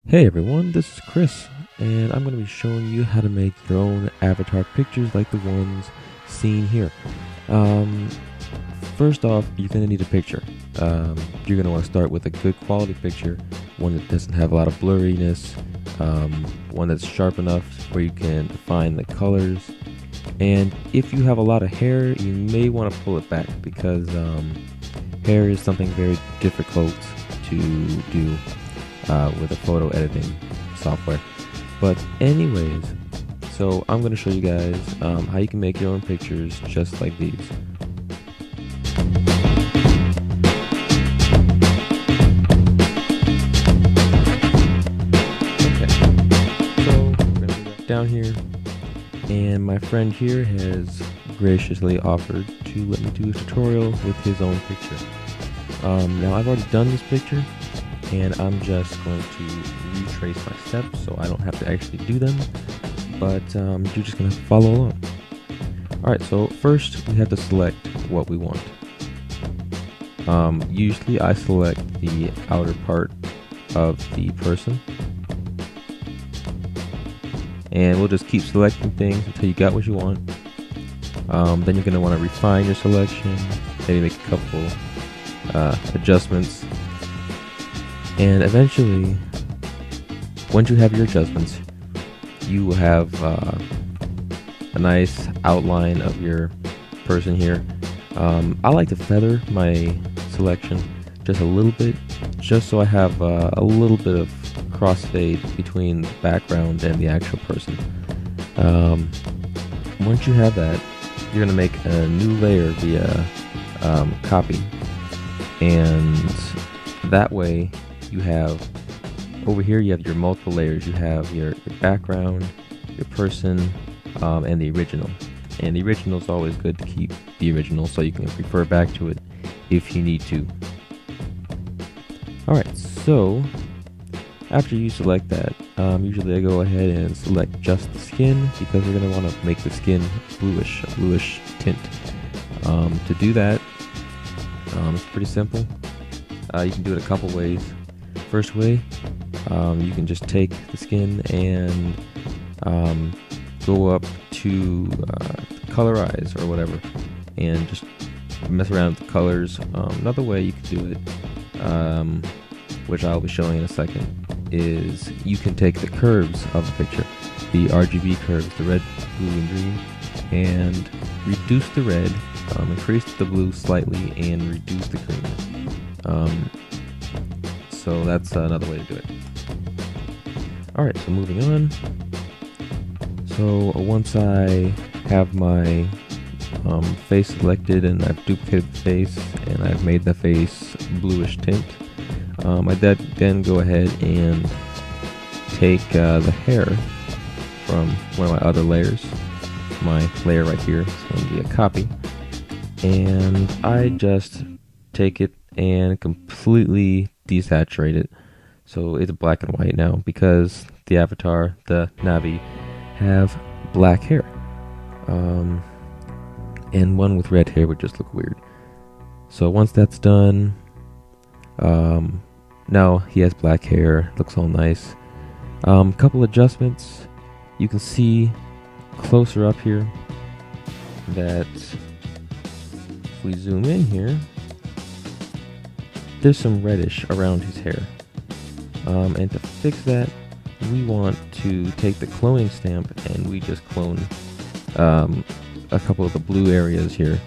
Hey everyone, this is Chris, and I'm going to be showing you how to make your own avatar pictures like the ones seen here. First off, you're going to need a picture. You're going to want to start with a good quality picture, one that doesn't have a lot of blurriness, one that's sharp enough where you can define the colors. And if you have a lot of hair, you may want to pull it back because hair is something very difficult to do with a photo editing software. But anyways, so I'm going to show you guys how you can make your own pictures just like these. Okay, so we're going to be down here, and my friend here has graciously offered to let me do a tutorial with his own picture. Now I've already done this picture, and I'm just going to retrace my steps so I don't have to actually do them, but you're just going to follow along. Alright, so first we have to select what we want. Usually I select the outer part of the person, and we'll just keep selecting things until you got what you want. Then you're going to want to refine your selection, maybe make a couple adjustments. And eventually, once you have your adjustments, you will have a nice outline of your person here. I like to feather my selection just a little bit, just so I have a little bit of crossfade between the background and the actual person. Once you have that, you're going to make a new layer via copy, and that way you have, over here you have your multiple layers. You have your background, your person, and the original. And the original is always good to keep the original so you can refer back to it if you need to. Alright, so after you select that, usually I go ahead and select just the skin, because we're going to want to make the skin bluish, a bluish tint. To do that, it's pretty simple. You can do it a couple ways. First way, you can just take the skin and go up to colorize or whatever, and just mess around with the colors. Another way you can do it, which I'll be showing in a second, is you can take the curves of the picture, the RGB curves, the red, blue, and green, and reduce the red, increase the blue slightly, and reduce the green. So that's another way to do it. Alright, so moving on. So once I have my face selected and I've duplicated the face and I've made the face bluish tint, I then go ahead and take the hair from one of my other layers. My layer right here is going to be a copy, and I just take it and completely desaturate it so it's black and white now, because the avatar, the Navi, have black hair, and one with red hair would just look weird. So once that's done, now he has black hair, looks all nice. Couple adjustments. You can see closer up here that if we zoom in here, there's some reddish around his hair. And to fix that, we want to take the cloning stamp and we just clone a couple of the blue areas here.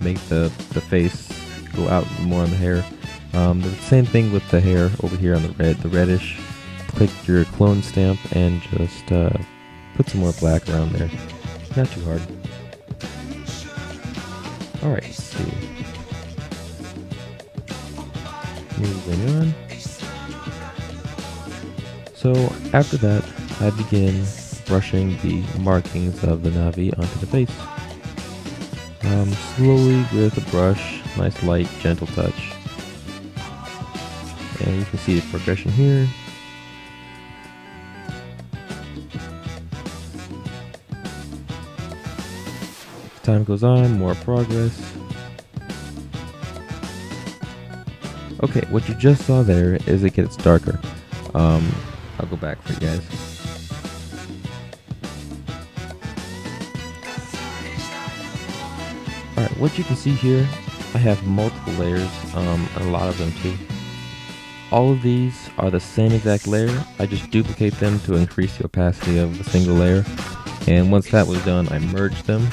Make the face go out more on the hair. The same thing with the hair over here on the reddish. Click your clone stamp and just put some more black around there. Not too hard. Alright, let's see. Moving on. So after that, I begin brushing the markings of the Navi onto the face. Slowly with a brush, nice light, gentle touch. And you can see the progression here. As time goes on, more progress. Okay, what you just saw there is it gets darker. I'll go back for you guys. Alright, what you can see here, I have multiple layers, a lot of them too. All of these are the same exact layer. I just duplicate them to increase the opacity of the single layer. And once that was done, I merged them.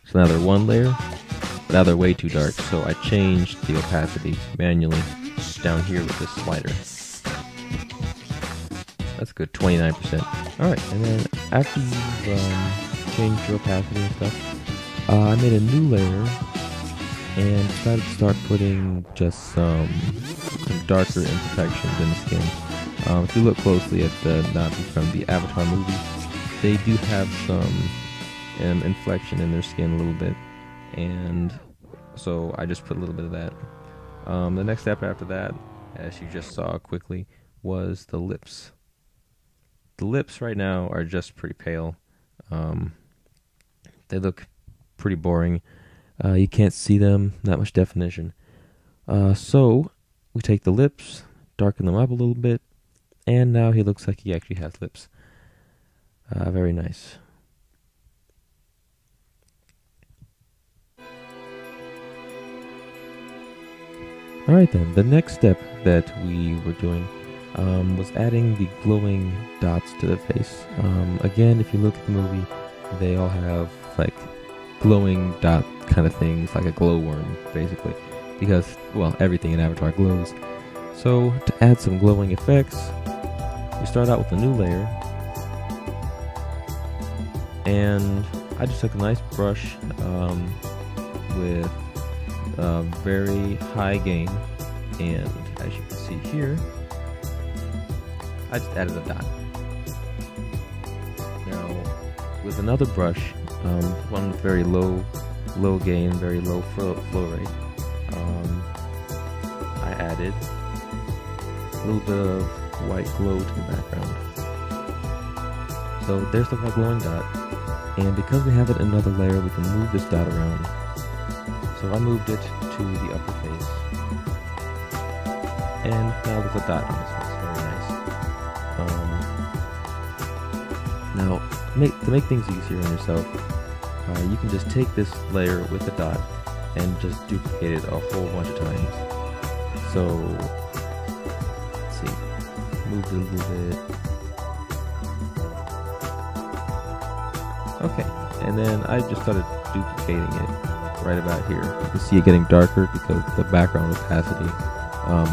So now they're one layer. But now they're way too dark, so I changed the opacity manually down here with this slider. That's good, 29%. Alright, and then after you've changed your opacity and stuff, I made a new layer and decided to start putting just some darker imperfections in the skin. If you look closely at the Navi from the Avatar movie, they do have some inflection in their skin a little bit, and so I just put a little bit of that. The next step after that, as you just saw quickly, was the lips. The lips right now are just pretty pale. They look pretty boring. You can't see them, not much definition. So we take the lips, darken them up a little bit, and now he looks like he actually has lips. Very nice. Alright then, the next step that we were doing was adding the glowing dots to the face. Again, if you look at the movie, they all have like glowing dot kind of things, like a glowworm, basically. Because, well, everything in Avatar glows. So, to add some glowing effects, we start out with a new layer. And I just took a nice brush with very high gain. And as you can see here, I just added a dot. Now, with another brush, one with very low gain, very low flow rate, I added a little bit of white glow to the background. So there's the white glowing dot, and because we have it in another layer, we can move this dot around. So I moved it to the upper face, and now there's a dot on this face. Very nice. Now, to make things easier on yourself, you can just take this layer with the dot and just duplicate it a whole bunch of times. So, let's see, move it a little bit. Okay, and then I just started duplicating it right about here. You can see it getting darker because the background opacity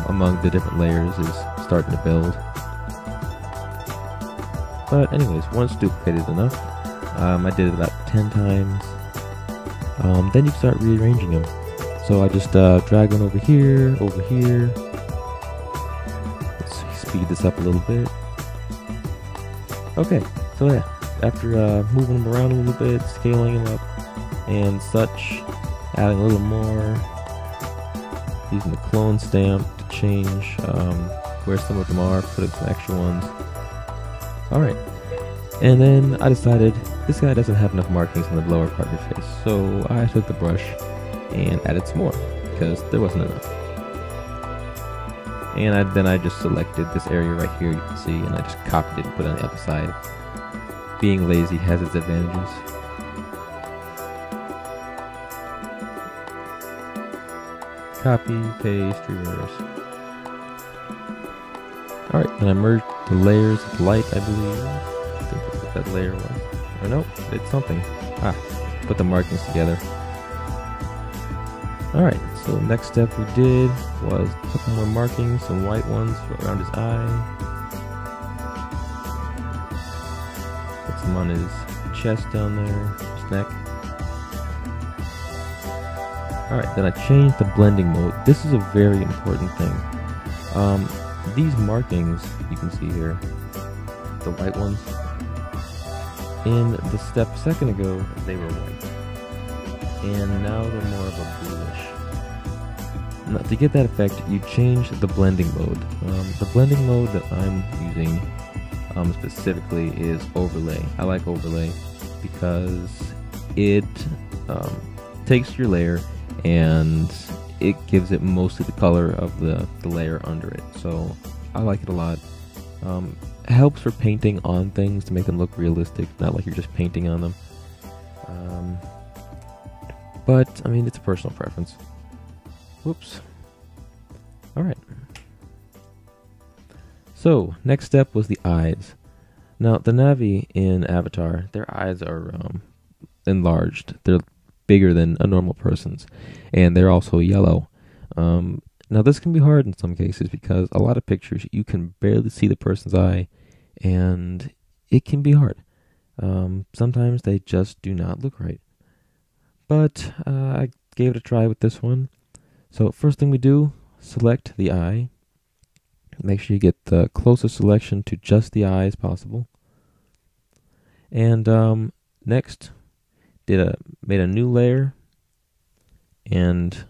among the different layers is starting to build. But anyways, once duplicated enough, I did it about 10 times. Then you start rearranging them. So I just drag one over here. Let's speed this up a little bit. Okay, so yeah, after moving them around a little bit, scaling them up, and such, adding a little more, using the clone stamp to change where some of them are, putting some extra ones. Alright, and then I decided this guy doesn't have enough markings on the lower part of his face, so I took the brush and added some more, because there wasn't enough. And then I just selected this area right here, you can see, and I just copied it and put it on the other side. Being lazy has its advantages. Copy, paste, reverse. Alright, then I merged the layers of light, I believe. I think that's what that layer was. Or no, it's something. Put the markings together. Alright, so the next step we did was a couple more markings, some white ones around his eye. Put some on his chest down there, his neck. Alright, then I changed the blending mode. This is a very important thing. These markings, you can see here, the white ones, in the step a second ago, they were white. And now they're more of a bluish. Now, to get that effect, you change the blending mode. The blending mode that I'm using specifically is overlay. I like overlay because it takes your layer and it gives it mostly the color of the layer under it. So I like it a lot. Helps for painting on things to make them look realistic, not like you're just painting on them. But I mean, it's a personal preference. Whoops. Alright. So, next step was the eyes. Now, the Navi in Avatar, their eyes are enlarged. They're bigger than a normal person's, and they're also yellow. Now, this can be hard in some cases because a lot of pictures, you can barely see the person's eye, and it can be hard. Sometimes they just do not look right. But I gave it a try with this one. So first thing we do, select the eye. Make sure you get the closest selection to just the eye as possible. And next, made a new layer, and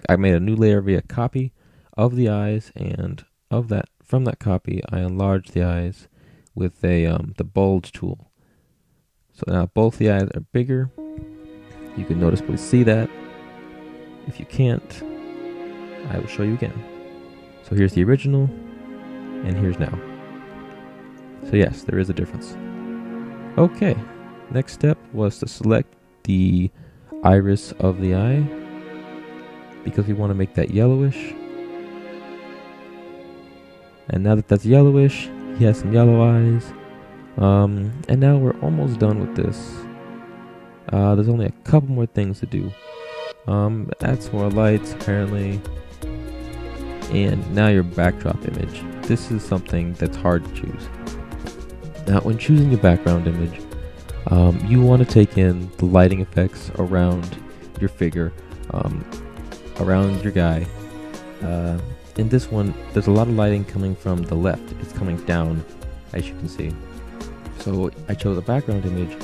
I made a new layer via copy of the eyes, and from that copy, I enlarged the eyes with the bulge tool. So now both the eyes are bigger. You can noticeably see that. If you can't, I will show you again. So here's the original, and here's now. So yes, there is a difference. Okay, next step was to select the iris of the eye, because we want to make that yellowish. And now that that's yellowish, he has some yellow eyes. And now we're almost done with this. There's only a couple more things to do. Add some more lights, apparently. And now your backdrop image. This is something that's hard to choose. Now, when choosing your background image, you want to take in the lighting effects around your figure, around your guy. In this one, there's a lot of lighting coming from the left. It's coming down, as you can see. So I chose a background image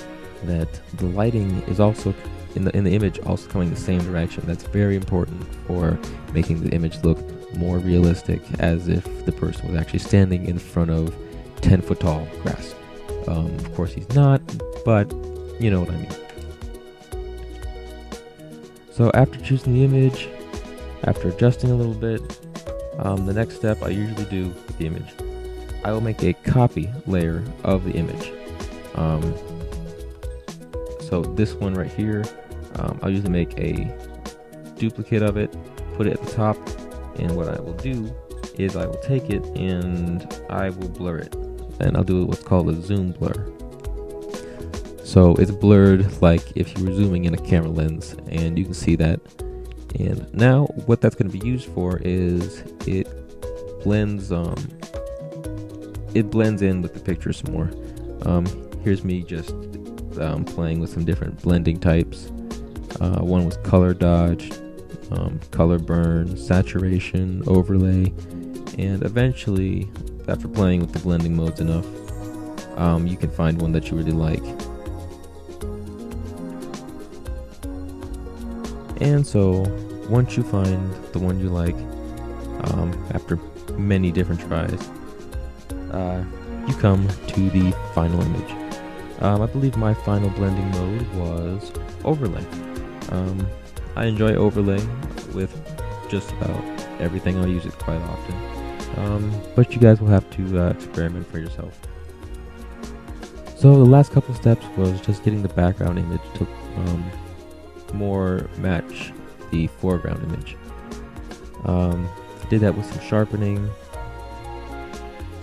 that the lighting is also in the image also coming the same direction. That's very important for making the image look more realistic, as if the person was actually standing in front of 10-foot tall grass. Of course he's not, but you know what I mean. So after choosing the image, after adjusting a little bit, the next step I usually do with the image, I will make a copy layer of the image. So this one right here, I'll usually make a duplicate of it, put it at the top, and what I will do is I will take it and I will blur it, and I'll do what's called a zoom blur. So it's blurred like if you were zooming in a camera lens, and you can see that. And now what that's going to be used for is it blends in with the picture some more. Here's me just playing with some different blending types. One was color dodge, color burn, saturation, overlay, and eventually, after playing with the blending modes enough, you can find one that you really like. And so, once you find the one you like, after many different tries, you come to the final image. I believe my final blending mode was overlay. I enjoy overlay with just about everything. I'll use it quite often. But you guys will have to experiment for yourself. So the last couple steps was just getting the background image to more match the foreground image. Did that with some sharpening.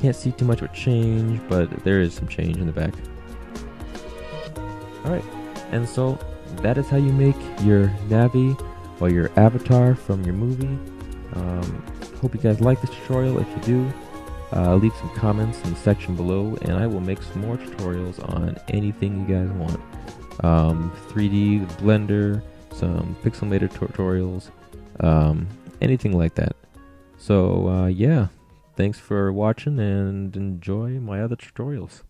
Can't see too much of a change, but there is some change in the back. Alright, and so that is how you make your Navi or your avatar from your movie. Hope you guys like this tutorial. If you do, leave some comments in the section below, and I will make some more tutorials on anything you guys want. 3D, Blender, some pixelmator tutorials, anything like that. So yeah, thanks for watching and enjoy my other tutorials.